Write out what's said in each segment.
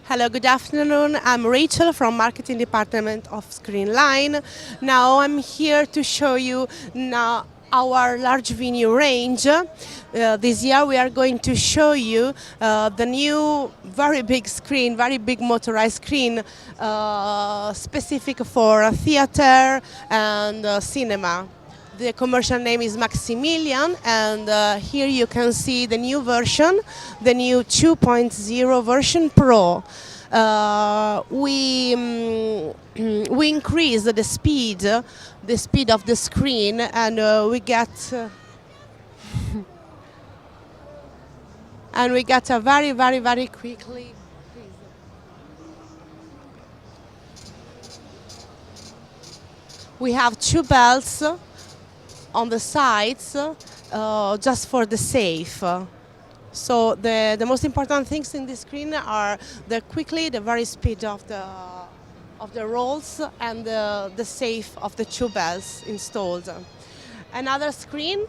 Hello, good afternoon. I'm Rachel from Marketing Department of ScreenLine. Now I'm here to show you now our large venue range. This year we are going to show you the new very big screen, very big motorized screen specific for theater and cinema. The commercial name is Maximilian, and here you can see the new version, the new 2.0 version Pro. We increase the speed of the screen, and we get a very quickly. We have two belts on the sides just for the safe. So the most important things in this screen are the very speed of the rolls and the safe of the two belts installed. Another screen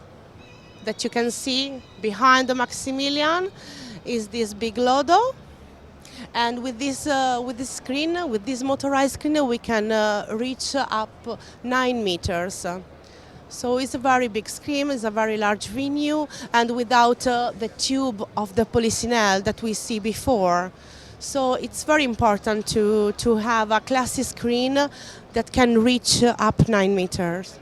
that you can see behind the Maximilian is this big logo. And with this screen, with this motorized screen, we can reach up 9 meters. So it's a very big screen, it's a very large venue, and without the tube of the polysinelle that we see before. So it's very important to have a classy screen that can reach up 9 meters.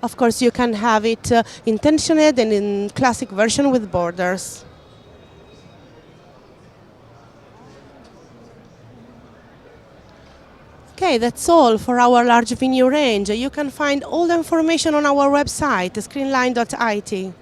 Of course, you can have it in tensioned and in classic version with borders. Okay, that's all for our large venue range. You can find all the information on our website, screenline.it.